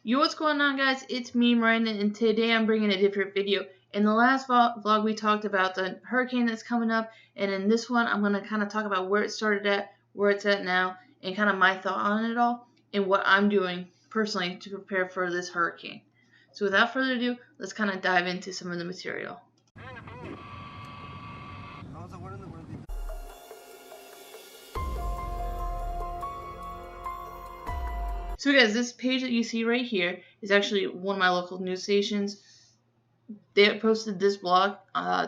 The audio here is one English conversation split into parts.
Yo, what's going on, guys? It's me, Miranda, and today I'm bringing a different video. In the last vlog, we talked about the hurricane that's coming up, and in this one, I'm going to kind of talk about where it started at, where it's at now, and kind of my thought on it all, and what I'm doing personally to prepare for this hurricane. So without further ado, let's kind of dive into some of the material. So guys, this page that you see right here is actually one of my local news stations. They posted this blog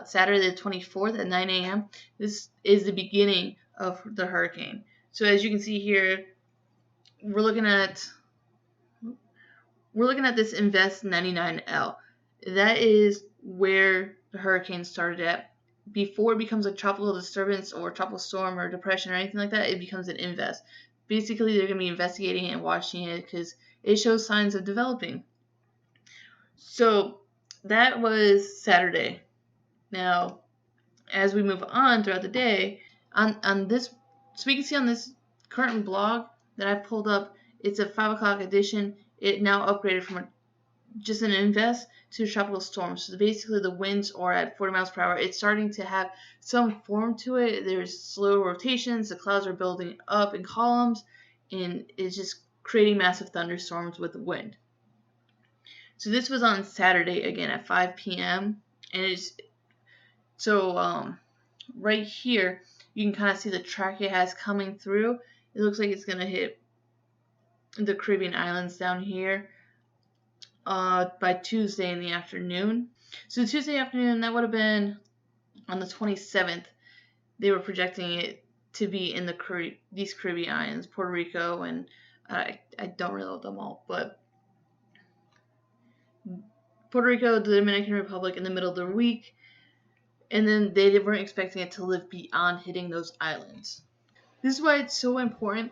Saturday the 24th at 9 a.m. This is the beginning of the hurricane. So as you can see here, we're looking at this Invest 99L. That is where the hurricane started at. Before it becomes a tropical disturbance or tropical storm or depression or anything like that, it becomes an invest. Basically, they're going to be investigating it and watching it because it shows signs of developing. So that was Saturday. Now, as we move on throughout the day, on this, so we can see on this current blog that I pulled up, it's a 5 o'clock edition. It now upgraded from just an invest to a tropical storm. So basically, the winds are at 40 miles per hour. It's starting to have some form to it. There's slow rotations. The clouds are building up in columns, and it's just creating massive thunderstorms with the wind. So this was on Saturday again at 5 p.m. and it's right here you can kind of see the track it has coming through. It looks like it's gonna hit the Caribbean islands down here by Tuesday in the afternoon. So Tuesday afternoon, that would have been on the 27th. They were projecting it to be in these Caribbean islands, Puerto Rico, and I don't really know them all, but Puerto Rico, the Dominican Republic in the middle of the week, and then they weren't expecting it to live beyond hitting those islands. This is why it's so important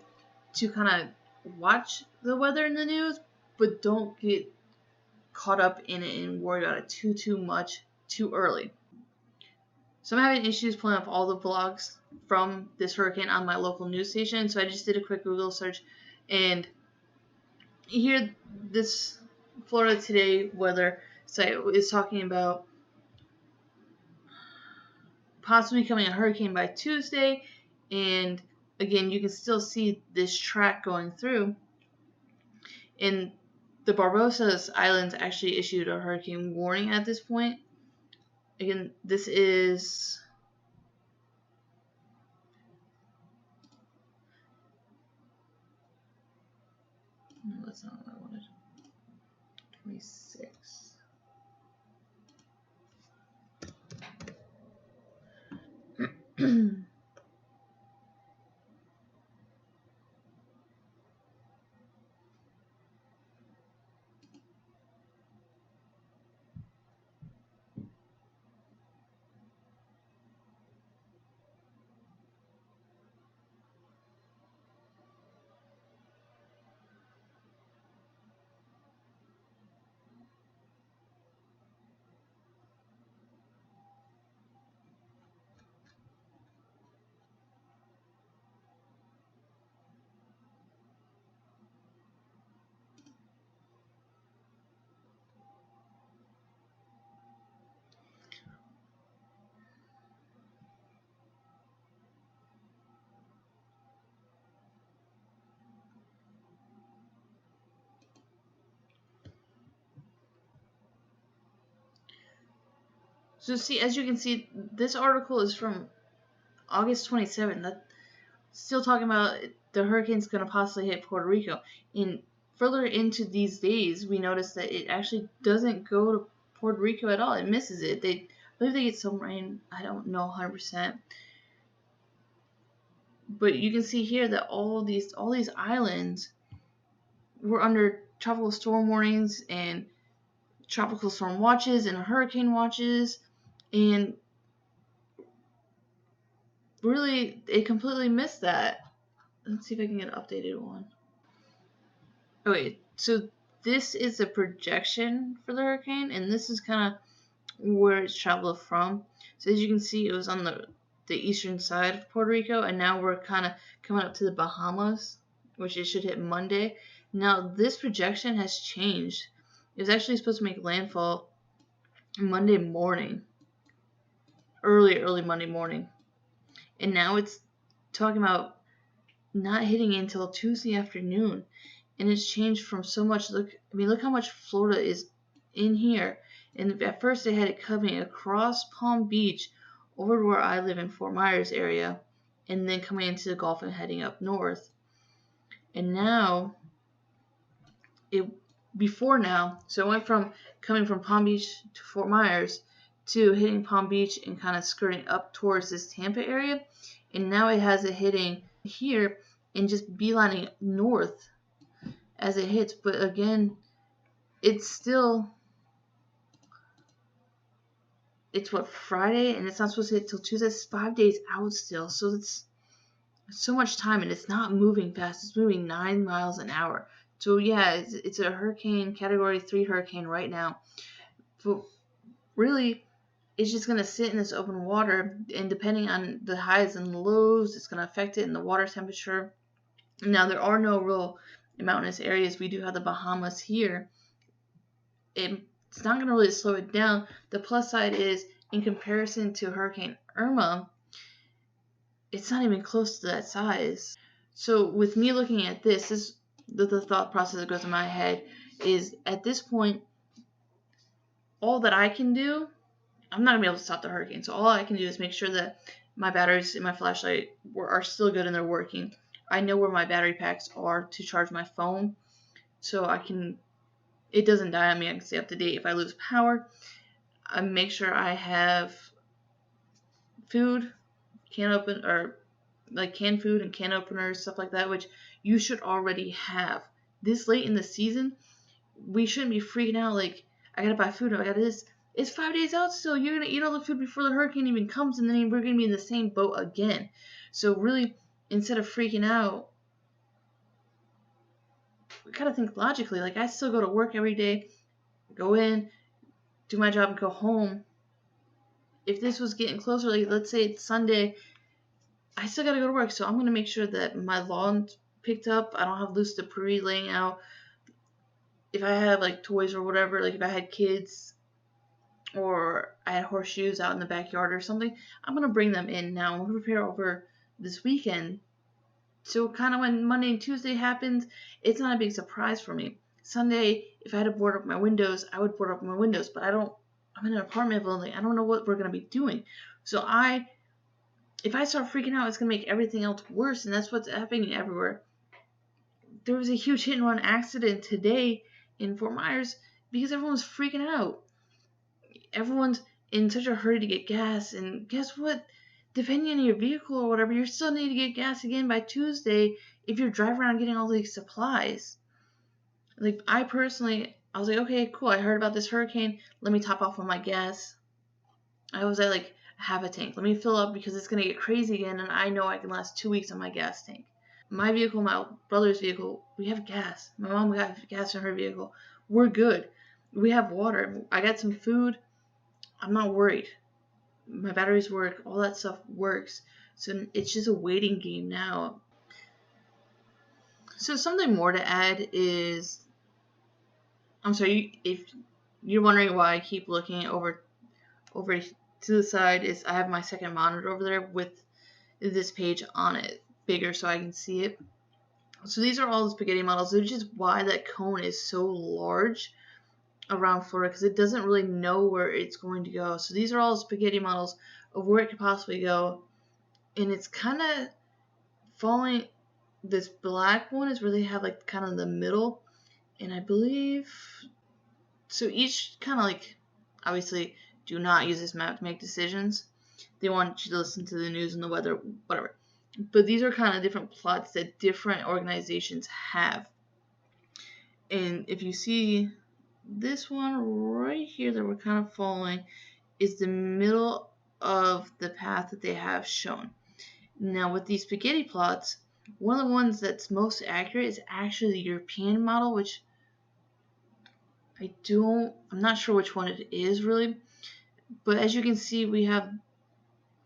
to kind of watch the weather in the news, but don't get caught up in it and worry about it too much too early. So I'm having issues pulling up all the vlogs from this hurricane on my local news station, so I just did a quick Google search, and here this Florida Today weather site is talking about possibly becoming a hurricane by Tuesday, and again you can still see this track going through. And the Barbados Islands actually issued a hurricane warning at this point. Again, this is no, that's not what I wanted. 26. So see, as you can see, this article is from August 27th. That's still talking about the hurricane's going to possibly hit Puerto Rico. And further into these days, we notice that it actually doesn't go to Puerto Rico at all. It misses it. I believe they get some rain. I don't know 100%. But you can see here that all these islands were under tropical storm warnings and tropical storm watches and hurricane watches, and really it completely missed that. Let's see if I can get an updated one. Okay, so this is a projection for the hurricane, and this is kind of where it's traveled from. So as you can see, it was on the eastern side of Puerto Rico, and now we're kind of coming up to the Bahamas, which it should hit Monday. Now, this projection has changed. It was actually supposed to make landfall Monday morning, early Monday morning. And now it's talking about not hitting it until Tuesday afternoon. And it's changed from so much. Look how much Florida is in here. And at first they had it coming across Palm Beach over to where I live in Fort Myers area, and then coming into the Gulf and heading up north. And now, before now, so it went from coming from Palm Beach to Fort Myers to hitting Palm Beach and kind of skirting up towards this Tampa area. And now it has it hitting here and just beelining north as it hits. But again, it's what, Friday, and it's not supposed to hit till Tuesday. It's 5 days out still, so it's so much time, and it's not moving fast. It's moving 9 miles an hour. So yeah, it's a hurricane, Category 3 hurricane right now. But really, it's just going to sit in this open water, and depending on the highs and lows, it's going to affect it in the water temperature. Now, there are no real mountainous areas. We do have the Bahamas here. It's not going to really slow it down. The plus side is, in comparison to Hurricane Irma, it's not even close to that size. So with me looking at this, the thought process that goes in my head is, at this point, all that I can do, I'm not going to be able to stop the hurricane. So all I can do is make sure that my batteries in my flashlight are still good and they're working. I know where my battery packs are to charge my phone, so it doesn't die on me. I can stay up to date. If I lose power, I make sure I have food, canned food and can openers, stuff like that, which you should already have. This late in the season, we shouldn't be freaking out like, I gotta buy food, I gotta this. It's 5 days out still. You're gonna eat all the food before the hurricane even comes, and then we're gonna be in the same boat again. So really, instead of freaking out, we gotta think logically. Like, I still go to work every day, go in, do my job, and go home. If this was getting closer, like let's say it's Sunday, I still gotta go to work, so I'm gonna make sure that my lawn's picked up. I don't have loose debris laying out. If I have like toys or whatever, like if I had kids or I had horseshoes out in the backyard or something, I'm gonna bring them in now. I'm gonna prepare over this weekend. So kind of when Monday and Tuesday happens, it's not a big surprise for me. Sunday, if I had to board up my windows, I would board up my windows, but I'm in an apartment building. I don't know what we're going to be doing. So if I start freaking out, it's going to make everything else worse, and that's what's happening everywhere. There was a huge hit and run accident today in Fort Myers because everyone's freaking out. Everyone's in such a hurry to get gas, and guess what? Depending on your vehicle or whatever, you still need to get gas again by Tuesday if you're driving around getting all these supplies. Like, I was like, okay, cool, I heard about this hurricane, let me top off on my gas. I was at like half a tank. Let me fill up because it's going to get crazy again, and I know I can last 2 weeks on my gas tank. My vehicle, my brother's vehicle, we have gas. My mom got gas in her vehicle. We're good. We have water. I got some food. I'm not worried. My batteries work. All that stuff works. So it's just a waiting game now. So something more to add is, I'm sorry, if you're wondering why I keep looking over to the side, is I have my second monitor over there with this page on it bigger so I can see it. So these are all the spaghetti models, which is why that cone is so large around Florida, because it doesn't really know where it's going to go. So these are all spaghetti models of where it could possibly go, and it's kind of falling. This black one is where they have like kind of the middle, and I believe so each kind of like, obviously do not use this map to make decisions. They want you to listen to the news and the weather, whatever. But these are kind of different plots that different organizations have. And if you see this one right here that we're kind of following is the middle of the path that they have shown. Now with these spaghetti plots, one of the ones that's most accurate is actually the European model, which I'm not sure which one it is really. But as you can see, we have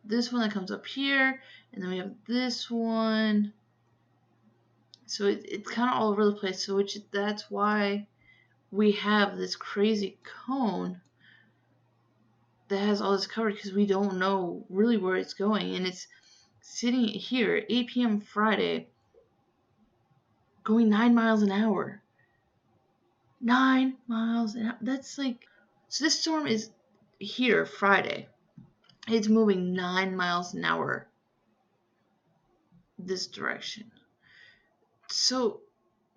this one that comes up here, and then we have this one So it's kind of all over the place. So that's why we have this crazy cone that has all this covered, because we don't know really where it's going. And it's sitting here, 8 p.m. Friday, going 9 miles an hour. 9 miles an hour. That's like... So this storm is here Friday. It's moving 9 miles an hour this direction. So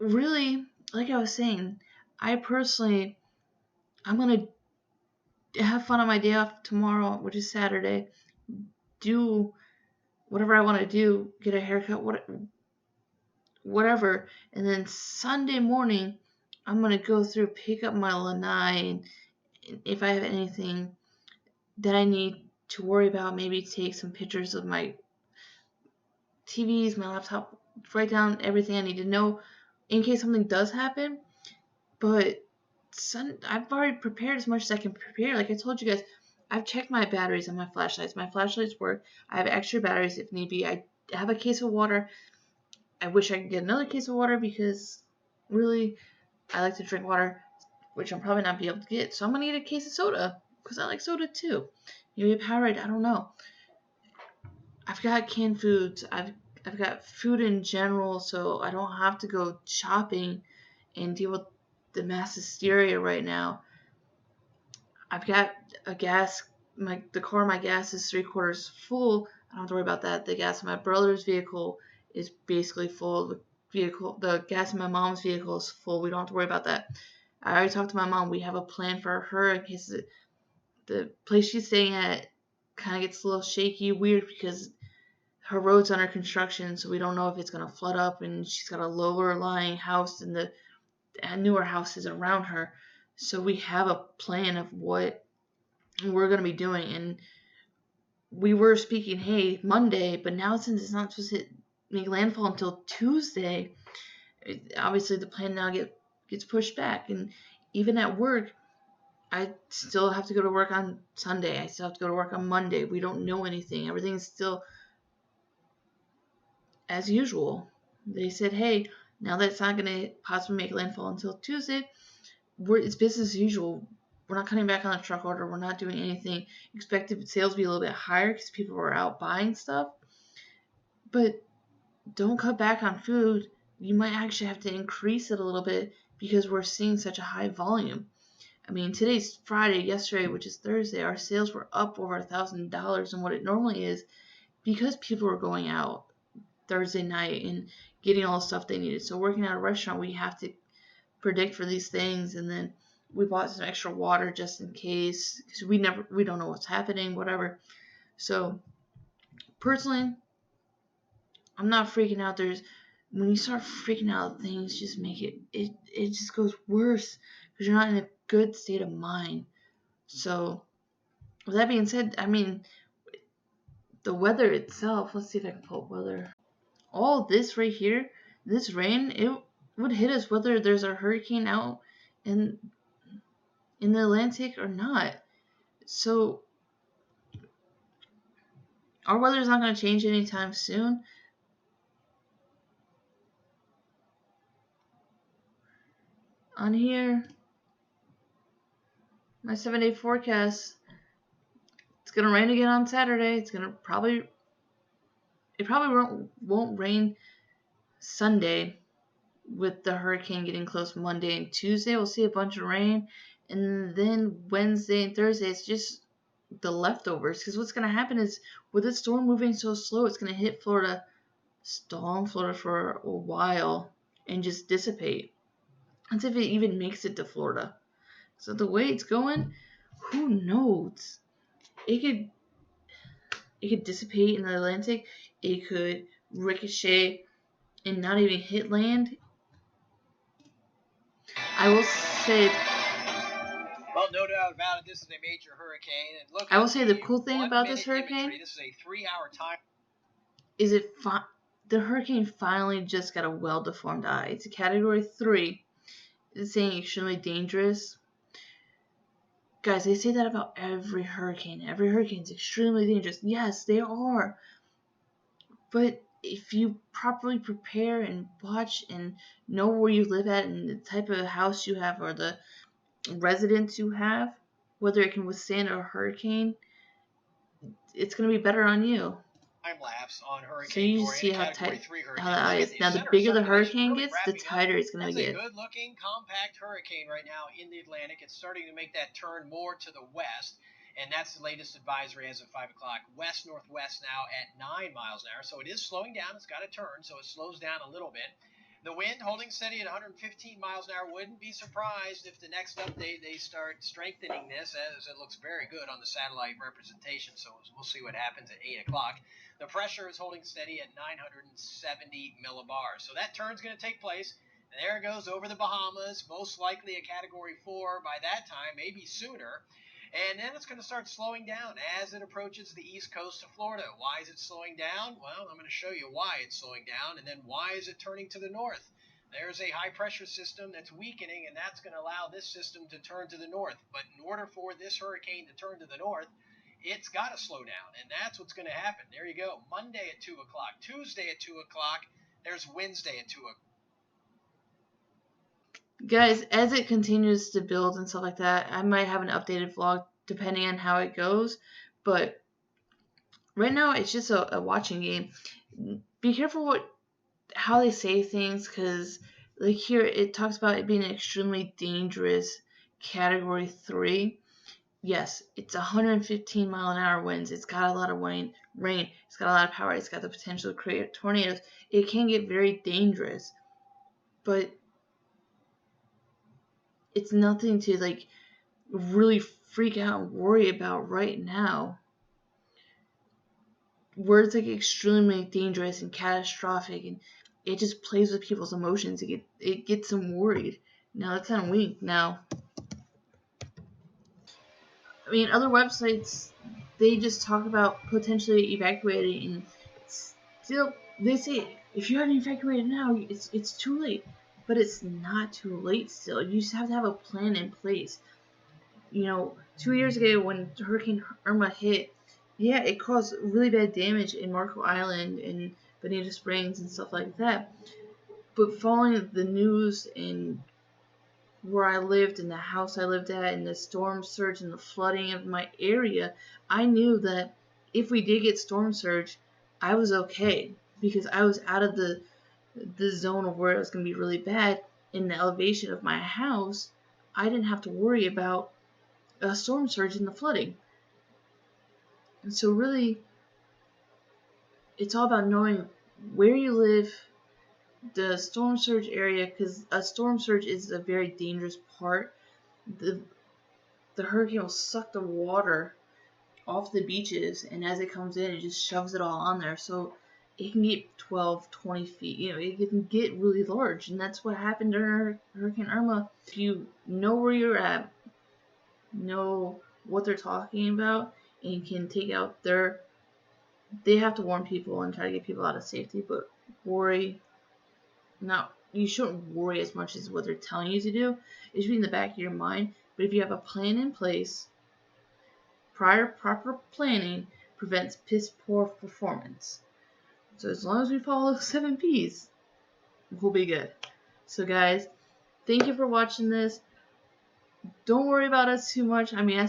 really, like I was saying, I'm going to have fun on my day off tomorrow, which is Saturday. Do whatever I want to do, get a haircut, whatever. And then Sunday morning, I'm going to go through, pick up my lanai, and if I have anything that I need to worry about, maybe take some pictures of my TVs, my laptop, write down everything I need to know in case something does happen. But I've already prepared as much as I can prepare. Like I told you guys, I've checked my batteries on my flashlights. My flashlights work. I have extra batteries if need be. I have a case of water. I wish I could get another case of water, because really I like to drink water, which I'm probably not be able to get. So I'm going to get a case of soda, because I like soda too. Maybe a Powerade, I don't know. I've got canned foods. I've got food in general, so I don't have to go shopping and deal with the mass hysteria right now. I've got a gas. The car, my gas is 3/4 full. I don't have to worry about that. The gas in my brother's vehicle is basically full. The gas in my mom's vehicle is full. We don't have to worry about that. I already talked to my mom. We have a plan for her in case the place she's staying at kind of gets a little shaky, weird, because her road's under construction, so we don't know if it's going to flood up, and she's got a lower lying house and the newer houses around her. So we have a plan of what we're going to be doing. And we were speaking, hey, Monday, but now since it's not supposed to make landfall until Tuesday, obviously the plan now gets pushed back. And even at work, I still have to go to work on Sunday. I still have to go to work on Monday. We don't know anything. Everything's still as usual. They said, hey, now that it's not going to possibly make landfall until Tuesday, it's business as usual. We're not cutting back on the truck order. We're not doing anything. Expected sales to be a little bit higher because people were out buying stuff. But don't cut back on food. You might actually have to increase it a little bit, because we're seeing such a high volume. I mean, today's Friday. Yesterday, which is Thursday, our sales were up over $1,000 than what it normally is, because people were going out Thursday night and getting all the stuff they needed. So working at a restaurant, we have to predict for these things. And then we bought some extra water just in case, because we don't know what's happening, whatever. So personally, I'm not freaking out. When you start freaking out, things just make it just goes worse, because you're not in a good state of mind. So with that being said, I mean, the weather itself, let's see if I can pull up weather. All this right here, this rain, it would hit us whether there's a hurricane out in the Atlantic or not. So our weather is not going to change anytime soon. On here, my 7-day forecast, it's going to rain again on Saturday. It probably won't rain Sunday, with the hurricane getting close. Monday and Tuesday, we'll see a bunch of rain. And then Wednesday and Thursday, it's just the leftovers. Because what's going to happen is, with the storm moving so slow, it's going to hit Florida, stall in Florida for a while, and just dissipate. As if it even makes it to Florida. So the way it's going, who knows? It could dissipate in the Atlantic. It could ricochet and not even hit land. I will say, well, no doubt about it, this is a major hurricane. And look, I will say the cool thing about this hurricane, this is a 3-hour time, is the hurricane finally just got a well-deformed eye. It's a Category 3. It's saying extremely dangerous. Guys, they say that about every hurricane. Every hurricane is extremely dangerous. Yes, they are. But if you properly prepare and watch and know where you live at and the type of house you have or the residence you have, whether it can withstand a hurricane, it's going to be better on you. Time lapse on So Hurricane you Dorian, see a how Category tight 3 how hurricane. that Look is. at Now the center bigger the circulation hurricane really gets, the wrapping up. tighter it's going to That's a get. good-looking, compact hurricane right now in the Atlantic. It's starting to make that turn more to the west, and that's the latest advisory as of 5 o'clock. West-northwest now at 9 miles an hour, so it is slowing down. It's got to turn, so it slows down a little bit. The wind holding steady at 115 miles an hour. Wouldn't be surprised if the next update they start strengthening this, as it looks very good on the satellite representation. So we'll see what happens at 8 o'clock. The pressure is holding steady at 970 millibars. So that turn's going to take place. And there it goes over the Bahamas, most likely a Category 4 by that time, maybe sooner. And then it's going to start slowing down as it approaches the east coast of Florida. Why is it slowing down? Well, I'm going to show you why it's slowing down, and then why is it turning to the north. There's a high-pressure system that's weakening, and that's going to allow this system to turn to the north. But in order for this hurricane to turn to the north, it's got to slow down, and that's what's going to happen. There you go. Monday at 2 o'clock, Tuesday at 2 o'clock, there's Wednesday at 2 o'clock. Guys, as it continues to build and stuff like that, I might have an updated vlog depending on how it goes. But right now, it's just a watching game. Be careful how they say things, because like here it talks about it being an extremely dangerous Category 3. Yes, it's 115 mile an hour winds. It's got a lot of rain. It's got a lot of power. It's got the potential to create tornadoes. It can get very dangerous, but it's nothing to like really freak out and worry about right now. Words like extremely dangerous and catastrophic, and it just plays with people's emotions. It gets them worried. Now that's kind of weak. Now, I mean, other websites, they just talk about potentially evacuating, and still they say if you haven't evacuated now, it's too late. But it's not too late. Still, you just have to have a plan in place. 2 years ago when Hurricane Irma hit, yeah, it caused really bad damage in Marco Island and Bonita Springs and stuff like that. But following the news and where I lived and the house I lived at and the storm surge and the flooding of my area, I knew that if we did get storm surge, I was okay because I was out of the zone of where it was going to be really bad. In the elevation of my house, I didn't have to worry about a storm surge and the flooding. And so really, it's all about knowing where you live, the storm surge area, because a storm surge is a very dangerous part. The hurricane will suck the water off the beaches, and as it comes in, it just shoves it all on there. So it can get 12, 20 feet. It can get really large, and that's what happened during Hurricane Irma. If you know where you're at, know what they're talking about, and can take out they have to warn people and try to get people out of safety, but you shouldn't worry as much as what they're telling you to do. It should be in the back of your mind. But if you have a plan in place, proper planning prevents piss poor performance. So as long as we follow 7 P's, we'll be good. So guys, thank you for watching this. Don't worry about us too much. I mean, I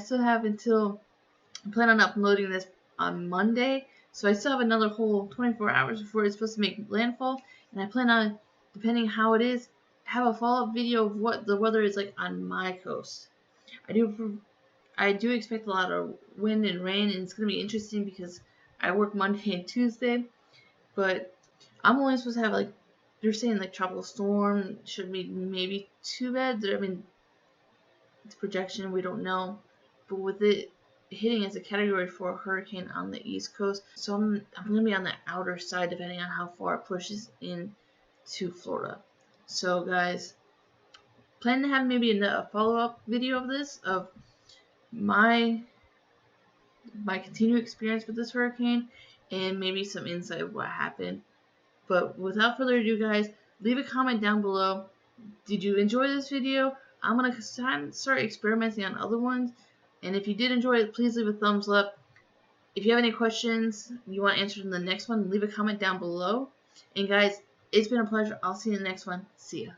plan on uploading this on Monday, so I still have another whole 24 hours before it's supposed to make landfall, and I plan on, depending how it is, have a follow-up video of what the weather is like on my coast. I do expect a lot of wind and rain, and it's going to be interesting because I work Monday and Tuesday, but I'm only supposed to have, they're saying, tropical storm shouldn't be maybe too bad. I mean, it's projection, we don't know, but with it hitting as a Category 4 hurricane on the East Coast, so I'm going to be on the outer side depending on how far it pushes in to Florida. So guys, plan to have maybe a follow-up video of this, of my continued experience with this hurricane, and maybe some insight of what happened. But without further ado, guys, leave a comment down below. Did you enjoy this video? I'm going to start experimenting on other ones. And if you did enjoy it, please leave a thumbs up. If you have any questions you want answered in the next one, leave a comment down below. And guys, it's been a pleasure. I'll see you in the next one. See ya.